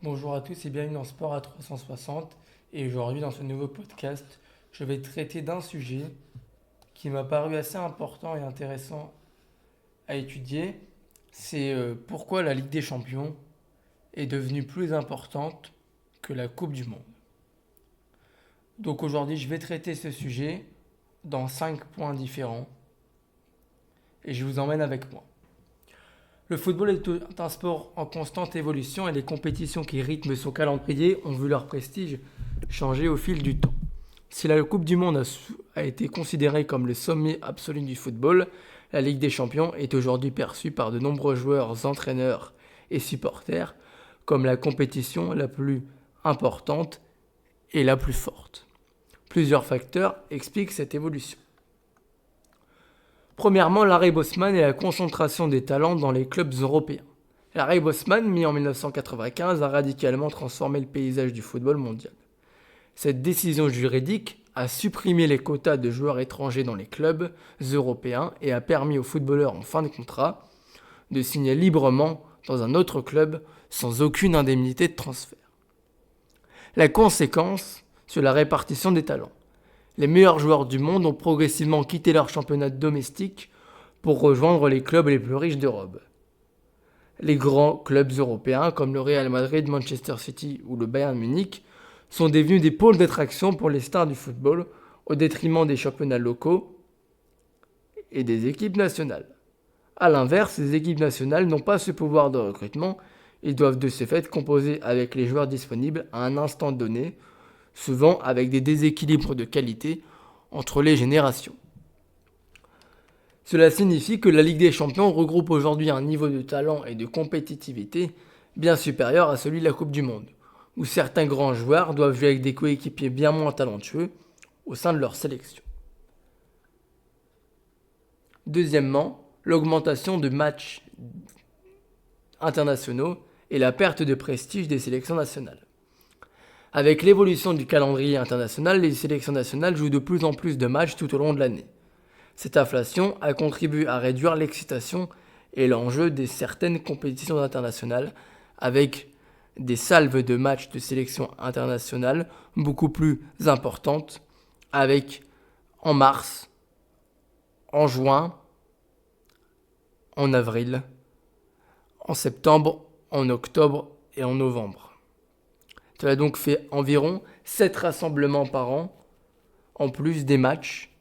Bonjour à tous et bienvenue dans Sport à 360. Et aujourd'hui, dans ce nouveau podcast, je vais traiter d'un sujet qui m'a paru assez important et intéressant à étudier. C'est pourquoi la Ligue des Champions est devenue plus importante que la Coupe du Monde. Donc aujourd'hui, je vais traiter ce sujet dans 5 points différents et je vous emmène avec moi. Le football est un sport en constante évolution et les compétitions qui rythment son calendrier ont vu leur prestige changer au fil du temps. Si la Coupe du Monde a été considérée comme le sommet absolu du football, la Ligue des Champions est aujourd'hui perçue par de nombreux joueurs, entraîneurs et supporters comme la compétition la plus importante et la plus forte. Plusieurs facteurs expliquent cette évolution. Premièrement, Larry Bosman et la concentration des talents dans les clubs européens. Larry Bosman, mis en 1995, a radicalement transformé le paysage du football mondial. Cette décision juridique a supprimé les quotas de joueurs étrangers dans les clubs européens et a permis aux footballeurs en fin de contrat de signer librement dans un autre club sans aucune indemnité de transfert. La conséquence sur la répartition des talents. Les meilleurs joueurs du monde ont progressivement quitté leur championnat domestique pour rejoindre les clubs les plus riches d'Europe. Les grands clubs européens comme le Real Madrid, Manchester City ou le Bayern Munich sont devenus des pôles d'attraction pour les stars du football au détriment des championnats locaux et des équipes nationales. A l'inverse, les équipes nationales n'ont pas ce pouvoir de recrutement et doivent de ce fait composer avec les joueurs disponibles à un instant donné, souvent avec des déséquilibres de qualité entre les générations. Cela signifie que la Ligue des Champions regroupe aujourd'hui un niveau de talent et de compétitivité bien supérieur à celui de la Coupe du Monde, où certains grands joueurs doivent jouer avec des coéquipiers bien moins talentueux au sein de leur sélection. Deuxièmement, l'augmentation de matchs internationaux et la perte de prestige des sélections nationales. Avec l'évolution du calendrier international, les sélections nationales jouent de plus en plus de matchs tout au long de l'année. Cette inflation a contribué à réduire l'excitation et l'enjeu de certaines compétitions internationales, avec des salves de matchs de sélection internationale beaucoup plus importantes, avec en mars, en juin, en avril, en septembre, en octobre et en novembre. Cela donc fait environ 7 rassemblements par an, en plus des matchs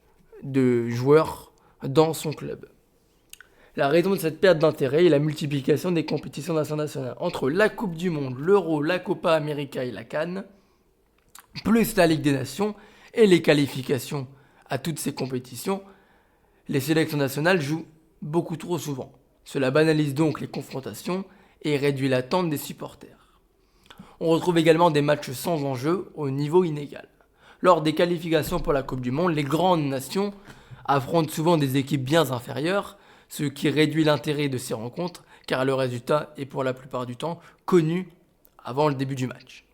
de joueurs dans son club. La raison de cette perte d'intérêt est la multiplication des compétitions internationales entre la Coupe du Monde, l'Euro, la Copa América et la CAN, plus la Ligue des Nations et les qualifications à toutes ces compétitions. Les sélections nationales jouent beaucoup trop souvent. Cela banalise donc les confrontations et réduit l'attente des supporters. On retrouve également des matchs sans enjeu au niveau inégal. Lors des qualifications pour la Coupe du Monde, les grandes nations affrontent souvent des équipes bien inférieures, ce qui réduit l'intérêt de ces rencontres car le résultat est pour la plupart du temps connu avant le début du match.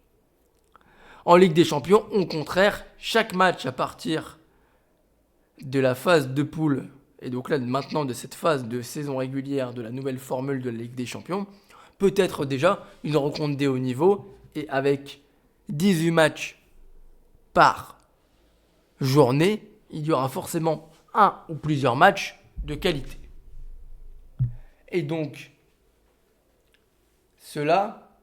En Ligue des Champions, au contraire, chaque match à partir de la phase de poule, et donc là maintenant de cette phase de saison régulière de la nouvelle formule de la Ligue des Champions, peut être déjà une rencontre des hauts niveaux et avec 18 matchs par journée, il y aura forcément un ou plusieurs matchs de qualité. Et donc, cela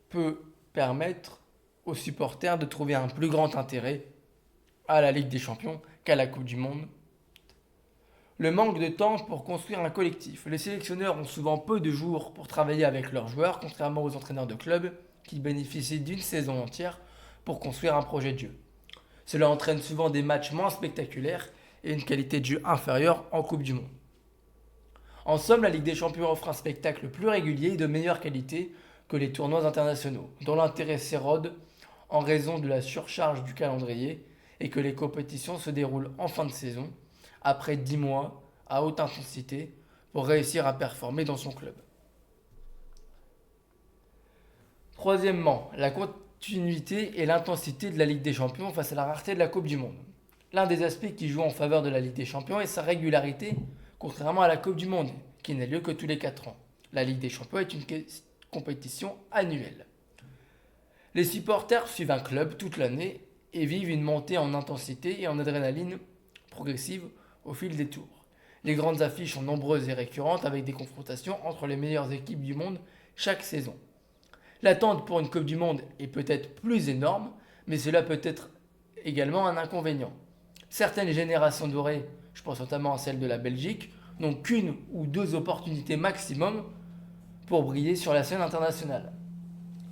peut permettre aux supporters de trouver un plus grand intérêt à la Ligue des Champions qu'à la Coupe du Monde. Le manque de temps pour construire un collectif. Les sélectionneurs ont souvent peu de jours pour travailler avec leurs joueurs, contrairement aux entraîneurs de clubs qui bénéficient d'une saison entière pour construire un projet de jeu. Cela entraîne souvent des matchs moins spectaculaires et une qualité de jeu inférieure en Coupe du Monde. En somme, la Ligue des Champions offre un spectacle plus régulier et de meilleure qualité que les tournois internationaux, dont l'intérêt s'érode en raison de la surcharge du calendrier et que les compétitions se déroulent en fin de saison, après 10 mois à haute intensité, pour réussir à performer dans son club. Troisièmement, la continuité et l'intensité de la Ligue des Champions face à la rareté de la Coupe du Monde. L'un des aspects qui joue en faveur de la Ligue des Champions est sa régularité, contrairement à la Coupe du Monde, qui n'a lieu que tous les 4 ans. La Ligue des Champions est une compétition annuelle. Les supporters suivent un club toute l'année et vivent une montée en intensité et en adrénaline progressive au fil des tours. Les grandes affiches sont nombreuses et récurrentes avec des confrontations entre les meilleures équipes du monde chaque saison. L'attente pour une Coupe du Monde est peut-être plus énorme, mais cela peut être également un inconvénient. Certaines générations dorées, je pense notamment à celle de la Belgique, n'ont qu'une ou deux opportunités maximum pour briller sur la scène internationale.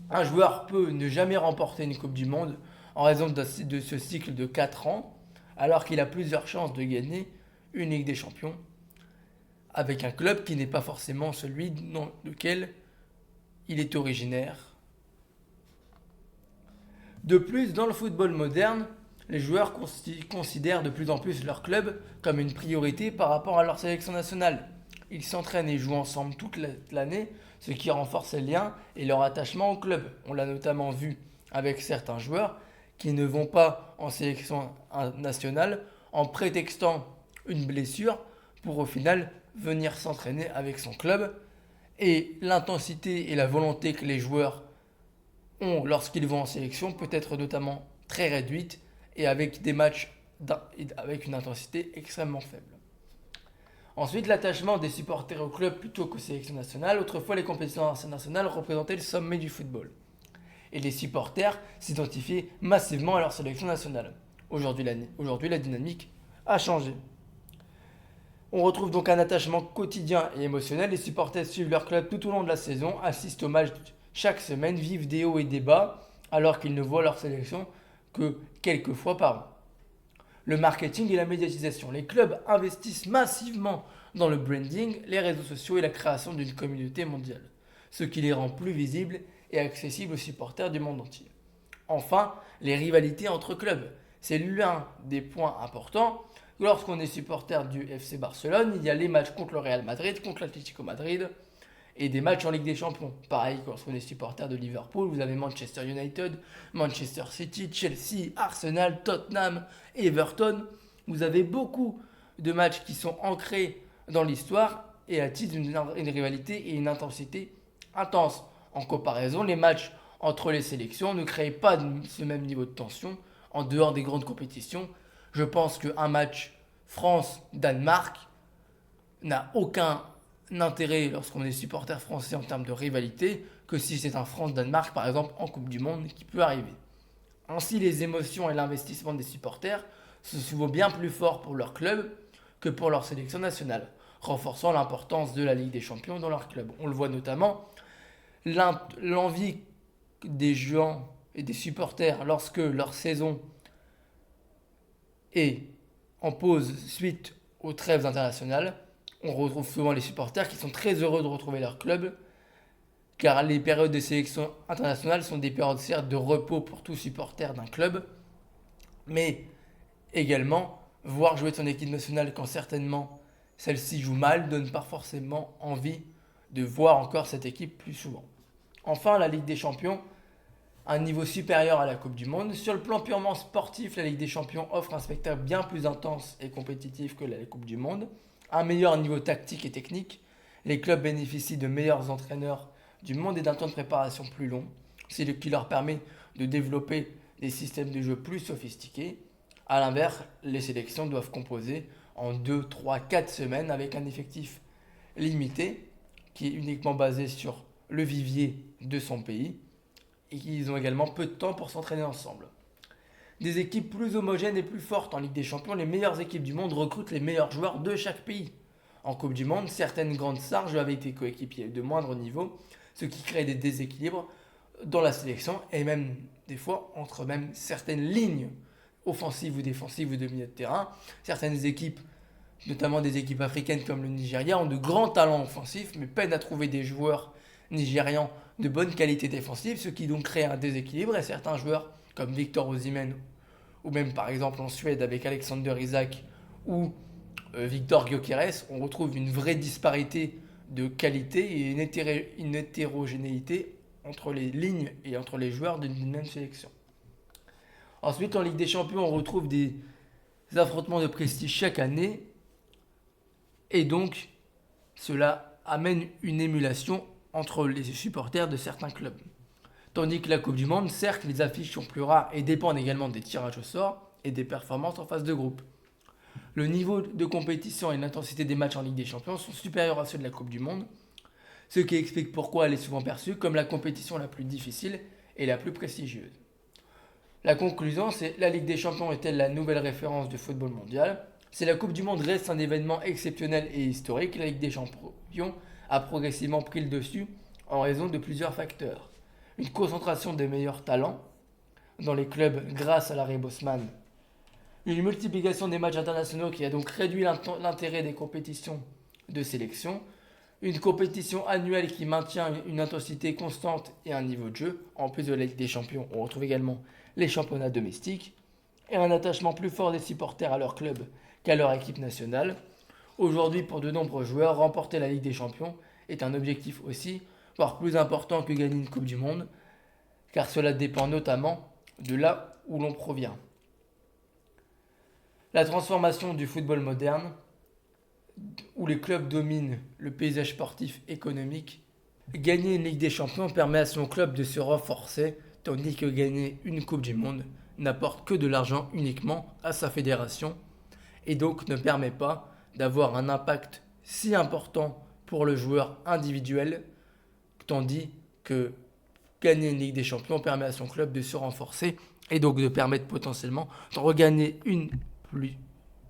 Un joueur peut ne jamais remporter une Coupe du Monde en raison de ce cycle de 4 ans, alors qu'il a plusieurs chances de gagner une Ligue des Champions avec un club qui n'est pas forcément celui dans lequel il est originaire. De plus, dans le football moderne, les joueurs considèrent de plus en plus leur club comme une priorité par rapport à leur sélection nationale. Ils s'entraînent et jouent ensemble toute l'année, ce qui renforce les liens et leur attachement au club. On l'a notamment vu avec certains joueurs qui ne vont pas en sélection nationale en prétextant une blessure pour au final venir s'entraîner avec son club. Et l'intensité et la volonté que les joueurs ont lorsqu'ils vont en sélection peut être notamment très réduite et avec des matchs avec une intensité extrêmement faible. Ensuite, l'attachement des supporters au club plutôt qu'aux sélections nationales. Autrefois, les compétitions internationales représentaient le sommet du football. Et les supporters s'identifiaient massivement à leur sélection nationale. Aujourd'hui, la dynamique a changé. On retrouve donc un attachement quotidien et émotionnel. Les supporters suivent leur club tout au long de la saison, assistent aux matchs chaque semaine, vivent des hauts et des bas, alors qu'ils ne voient leur sélection que quelques fois par an. Le marketing et la médiatisation. Les clubs investissent massivement dans le branding, les réseaux sociaux et la création d'une communauté mondiale, ce qui les rend plus visibles et accessibles aux supporters du monde entier. Enfin, les rivalités entre clubs. C'est l'un des points importants. Lorsqu'on est supporter du FC Barcelone, il y a les matchs contre le Real Madrid, contre l'Atlético Madrid et des matchs en Ligue des Champions. Pareil, lorsqu'on est supporter de Liverpool, vous avez Manchester United, Manchester City, Chelsea, Arsenal, Tottenham, Everton. Vous avez beaucoup de matchs qui sont ancrés dans l'histoire et attisent une rivalité et une intensité intense. En comparaison, les matchs entre les sélections ne créent pas ce même niveau de tension en dehors des grandes compétitions. Je pense qu'un match France-Danemark n'a aucun intérêt lorsqu'on est supporter français en termes de rivalité que si c'est un France-Danemark par exemple en Coupe du Monde qui peut arriver. Ainsi, les émotions et l'investissement des supporters se souvent bien plus forts pour leur club que pour leur sélection nationale, renforçant l'importance de la Ligue des Champions dans leur club. On le voit notamment, l'envie des joueurs et des supporters lorsque leur saison est en pause suite aux trêves internationales. On retrouve souvent les supporters qui sont très heureux de retrouver leur club, car les périodes de sélection internationale sont des périodes certes de repos pour tout supporter d'un club, mais également voir jouer son équipe nationale quand certainement celle-ci joue mal donne pas forcément envie de voir encore cette équipe plus souvent. Enfin, la Ligue des Champions, un niveau supérieur à la Coupe du Monde. Sur le plan purement sportif, la Ligue des Champions offre un spectacle bien plus intense et compétitif que la Coupe du Monde. Un meilleur niveau tactique et technique. Les clubs bénéficient de meilleurs entraîneurs du monde et d'un temps de préparation plus long, ce qui leur permet de développer des systèmes de jeu plus sophistiqués. A l'inverse, les sélections doivent composer en 2, 3, 4 semaines avec un effectif limité qui est uniquement basé sur le vivier de son pays et qu'ils ont également peu de temps pour s'entraîner ensemble. Des équipes plus homogènes et plus fortes en Ligue des Champions, les meilleures équipes du monde recrutent les meilleurs joueurs de chaque pays. En Coupe du Monde, certaines grandes stars jouent avec des coéquipiers de moindre niveau, ce qui crée des déséquilibres dans la sélection et même des fois entre même certaines lignes offensives ou défensives ou de milieu de terrain. Certaines équipes, notamment des équipes africaines comme le Nigeria, ont de grands talents offensifs mais peinent à trouver des joueurs nigérians de bonne qualité défensive, ce qui donc crée un déséquilibre et certains joueurs comme Victor Osimhen ou même par exemple en Suède avec Alexander Isak ou Victor Gyökeres, on retrouve une vraie disparité de qualité et une hétérogénéité entre les lignes et entre les joueurs d'une même sélection. Ensuite, en Ligue des Champions, on retrouve des affrontements de prestige chaque année et donc cela amène une émulation entre les supporters de certains clubs. Tandis que la Coupe du Monde, certes, les affiches sont plus rares et dépendent également des tirages au sort et des performances en phase de groupe. Le niveau de compétition et l'intensité des matchs en Ligue des Champions sont supérieurs à ceux de la Coupe du Monde, ce qui explique pourquoi elle est souvent perçue comme la compétition la plus difficile et la plus prestigieuse. La conclusion, c'est la Ligue des Champions est-elle la nouvelle référence du football mondial? Si la Coupe du Monde reste un événement exceptionnel et historique, la Ligue des Champions a progressivement pris le dessus en raison de plusieurs facteurs. Une concentration des meilleurs talents dans les clubs grâce à l'arrêt Bosman, une multiplication des matchs internationaux qui a donc réduit l'intérêt des compétitions de sélection, une compétition annuelle qui maintient une intensité constante et un niveau de jeu. En plus de la Ligue des Champions, on retrouve également les championnats domestiques et un attachement plus fort des supporters à leur club qu'à leur équipe nationale. Aujourd'hui, pour de nombreux joueurs, remporter la Ligue des Champions est un objectif aussi, voire plus important que gagner une Coupe du Monde, car cela dépend notamment de là où l'on provient. La transformation du football moderne, où les clubs dominent le paysage sportif économique, gagner une Ligue des Champions permet à son club de se renforcer, tandis que gagner une Coupe du Monde n'apporte que de l'argent uniquement à sa fédération, et donc ne permet pas d'avoir un impact si important pour le joueur individuel, tandis que gagner une Ligue des Champions permet à son club de se renforcer et donc de permettre potentiellement de regagner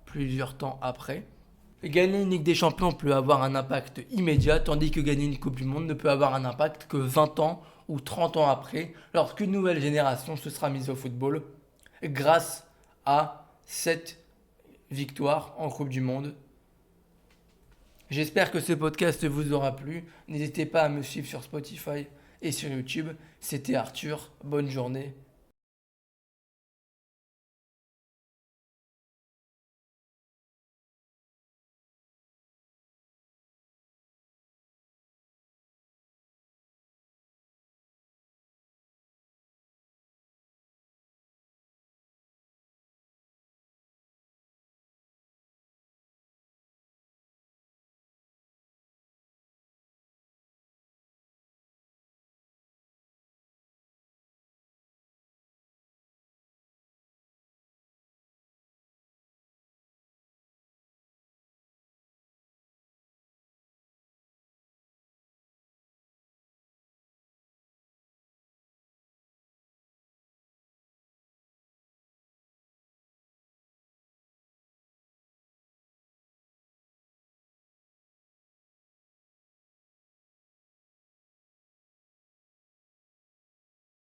plusieurs temps après. Gagner une Ligue des Champions peut avoir un impact immédiat, tandis que gagner une Coupe du Monde ne peut avoir un impact que 20 ans ou 30 ans après, lorsqu'une nouvelle génération se sera mise au football grâce à cette victoire en Coupe du Monde. J'espère que ce podcast vous aura plu. N'hésitez pas à me suivre sur Spotify et sur YouTube. C'était Arthur. Bonne journée.